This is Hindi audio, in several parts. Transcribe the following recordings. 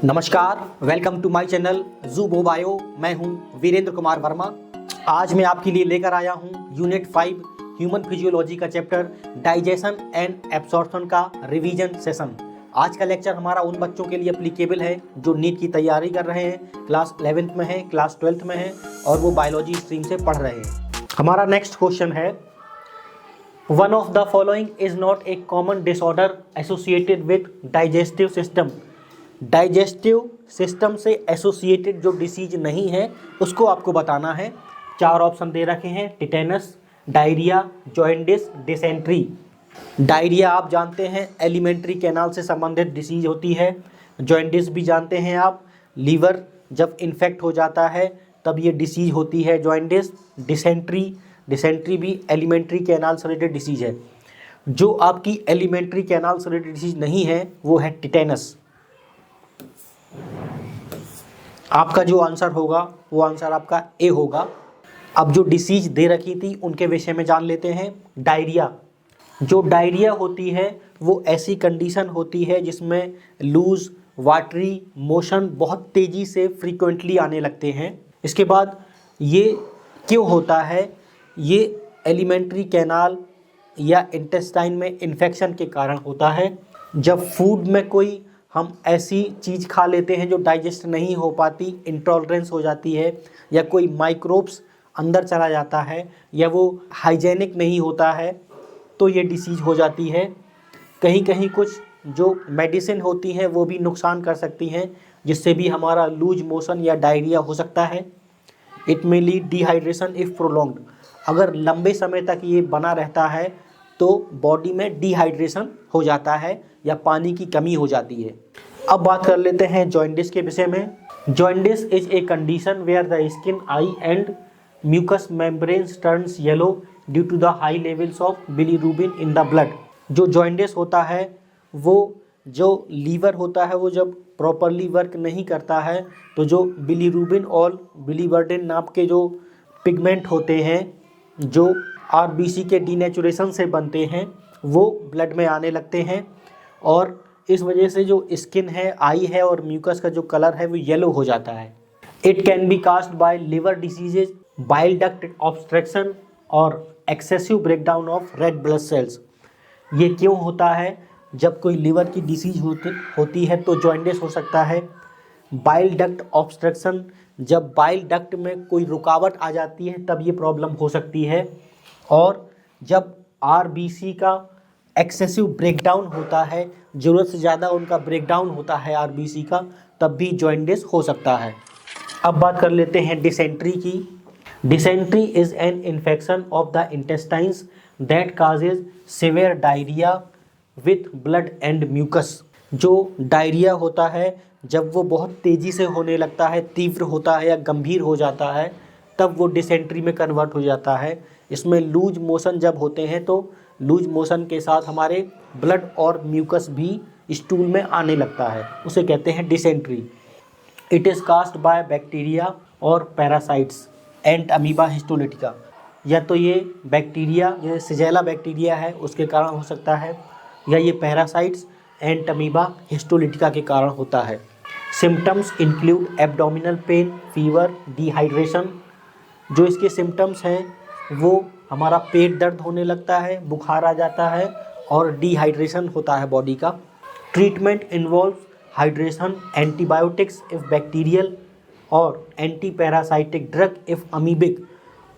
नमस्कार, welcome to my channel Jubo Bio. मैं हूं वीरेंद्र कुमार वर्मा। आज मैं आपके लिए लेकर आया हूं यूनिट 5 ह्यूमन फिजियोलॉजी का चैप्टर डाइजेशन एंड एब्सॉर्प्शन का रिवीजन सेशन। आज का लेक्चर हमारा उन बच्चों के लिए एप्लीकेबल है जो नीट की तैयारी कर रहे हैं, क्लास 11th में है, क्लास 12th में है और वो बायोलॉजी स्ट्रीम से पढ़ रहे हैं। हमारा नेक्स्ट क्वेश्चन है, one of the following is not a common disorder associated with digestive system. Digestive system से एसोसिएटेड जो डिसीज नहीं है उसको आपको बताना है। 4 ऑप्शन दे रखे हैं, tetanus, diarrhoea, jaundice, dysentery. Diarrhoea आप जानते हैं एलिमेंट्री कैनाल से संबंधित डिसीज होती है। जॉइंडिस भी जानते हैं आप, लीवर जब इन्फेक्ट हो जाता है तब ये डिसीज होती है जॉइंडिस। डिसेंट्री भी एलिमेंट्री कैनाल से रिलेटेड डिसीज है। जो आपकी एलिमेंट्री कैनाल से रिलेटेड डिसीज नहीं है वो है टिटेनस। आपका जो आंसर होगा वो आंसर आपका ए होगा। अब जो डिसीज दे रखी थी उनके विषय में जान लेते हैं। डायरिया, जो डायरिया होती है वो ऐसी कंडीशन होती है जिसमें लूज वाटरी मोशन बहुत तेज़ी से फ्रीक्वेंटली आने लगते हैं। इसके बाद ये क्यों होता है? ये एलिमेंट्री कैनाल या इंटेस्टाइन में इन्फेक्शन के कारण होता है। जब फूड में कोई हम ऐसी चीज़ खा लेते हैं जो डाइजेस्ट नहीं हो पाती, इंटॉलरेंस हो जाती है, या कोई माइक्रोब्स अंदर चला जाता है, या वो हाइजेनिक नहीं होता है, तो ये डिसीज़ हो जाती है। कहीं कहीं कुछ जो मेडिसिन होती हैं वो भी नुकसान कर सकती हैं, जिससे भी हमारा लूज मोशन या डायरिया हो सकता है। It may lead dehydration if prolonged. अगर लंबे समय तक ये बना रहता है तो बॉडी में डिहाइड्रेशन हो जाता है या पानी की कमी हो जाती है। अब बात कर लेते हैं जॉइंडिस के विषय में। Jaundice is a condition where the skin, eye and mucus membranes turns yellow due to the high levels of bilirubin in the blood. जो जॉइंडिस होता है वो जो लीवर होता है वो जब प्रॉपरली वर्क नहीं करता है तो जो बिलीरुबिन और बिलीवर्डिन नाम के जो पिगमेंट होते हैं जो आरबीसी के डीनेचुरेशन से बनते हैं वो ब्लड में आने लगते हैं, और इस वजह से जो स्किन है, आई है और म्यूकस का जो कलर है वो येलो हो जाता है। It can be caused by liver diseases, bile duct obstruction और excessive breakdown of red blood cells. ये क्यों होता है? जब कोई लिवर की डिसीज होती है तो जॉइंडिस हो सकता है। बाइल डक्ट ऑब्स्ट्रक्शन, जब बाइल डक्ट में कोई रुकावट आ जाती है तब ये प्रॉब्लम हो सकती है। और जब आरबीसी का एक्सेसिव ब्रेकडाउन होता है, ज़रूरत से ज़्यादा उनका ब्रेकडाउन होता है आरबीसी का, तब भी जॉइंडिस हो सकता है। अब बात कर लेते हैं डिसेंट्री की। Dysentery is an infection of the intestines that causes severe diarrhoea with blood and mucus. जो डायरिया होता है जब वो बहुत तेज़ी से होने लगता है, तीव्र होता है या गंभीर हो जाता है, तब वो डिसेंट्री में कन्वर्ट हो जाता है। इसमें लूज मोशन जब होते हैं तो लूज मोशन के साथ हमारे ब्लड और म्यूकस भी स्टूल में आने लगता है, उसे कहते हैं dysentery. It is caused by bacteria और पैरासाइट्स एंड अमीबा हिस्टोलिटिका। या तो ये बैक्टीरिया, ये सिजेला बैक्टीरिया है उसके कारण हो सकता है, या ये पैरासाइट्स एंड अमीबा हिस्टोलिटिका के कारण होता है। Symptoms include abdominal pain, fever, dehydration. जो इसके सिम्टम्स हैं वो हमारा पेट दर्द होने लगता है, बुखार आ जाता है और डिहाइड्रेशन होता है बॉडी का। Treatment involve hydration, antibiotics if bacterial और anti parasitic drug if amoebic.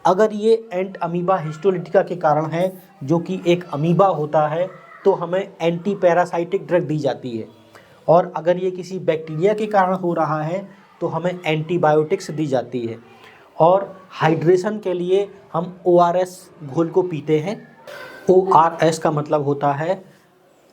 अगर ये एंट अमीबा हिस्टोलिटिका के कारण है जो कि एक अमीबा होता है तो हमें एंटी पैरासाइटिक ड्रग दी जाती है, और अगर ये किसी बैक्टीरिया के कारण हो रहा है तो हमें एंटीबायोटिक्स दी जाती है। और हाइड्रेशन के लिए हम ORS घोल को पीते हैं। ORS का मतलब होता है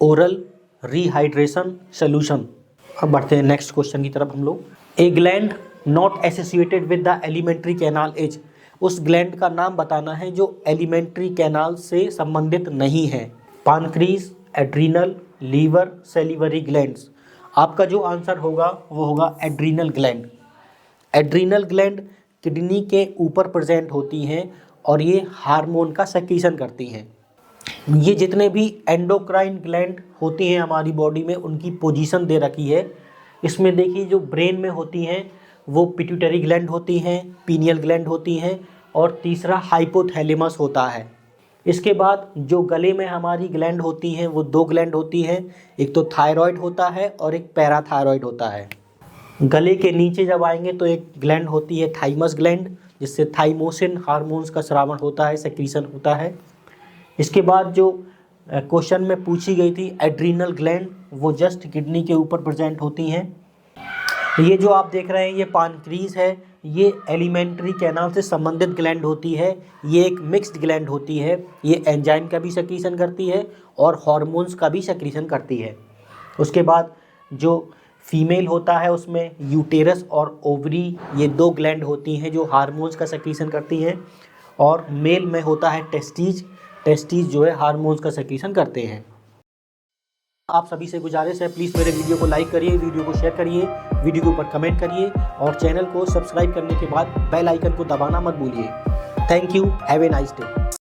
ओरल रिहाइड्रेशन सोल्यूशन। अब बढ़ते हैं नेक्स्ट क्वेश्चन की तरफ हम लोग। A gland not associated with the alimentary canal is. उस ग्लैंड का नाम बताना है जो एलिमेंट्री कैनाल से संबंधित नहीं है। पानक्रीज, एड्रीनल, लीवर, सेलिवरी ग्लैंड्स। आपका जो आंसर होगा वो होगा adrenal gland. Adrenal gland kidney के ऊपर प्रेजेंट होती हैं और ये हार्मोन का सेक्रीशन करती हैं। ये जितने भी एंडोक्राइन ग्लैंड होती हैं हमारी बॉडी में उनकी पोजीशन दे रखी है। इसमें देखिए जो ब्रेन में होती हैं वो पिट्यूटरी ग्लैंड होती हैं, पीनियल ग्लैंड होती हैं और तीसरा हाइपोथैलेमस होता है। इसके बाद जो गले में हमारी ग्लैंड होती हैं वो दो ग्लैंड होती हैं, एक तो थायराइड होता है और एक पैराथायराइड होता है। गले के नीचे जब आएंगे तो एक ग्लैंड होती है थाइमस ग्लैंड, जिससे थाइमोसिन हार्मोन्स का स्रावण होता है, सेक्रीशन होता है। इसके बाद जो क्वेश्चन में पूछी गई थी एड्रीनल ग्लैंड, वो जस्ट किडनी के ऊपर प्रेजेंट होती हैं। ये जो आप देख रहे हैं ये पानक्रीज है, ये एलिमेंट्री कैनाल से संबंधित ग्लैंड होती है। ये एक मिक्स्ड ग्लैंड होती है, ये एंजाइम का भी सेक्रीशन करती है और हार्मोन्स का भी सेक्रीशन करती है। उसके बाद जो फीमेल होता है उसमें यूटेरस और ओवरी, ये दो ग्लैंड होती हैं जो हार्मोन्स का सेक्रीशन करती हैं। और मेल में होता है टेस्टीज, टेस्टीज जो है हार्मोन्स का सेक्रीशन करते हैं। आप सभी से गुजारिश है प्लीज़ मेरे वीडियो को लाइक करिए, वीडियो को शेयर करिए, वीडियो के ऊपर कमेंट करिए और चैनल को सब्सक्राइब करने के बाद बेल आइकन को दबाना मत भूलिए। Thank you, have a nice day.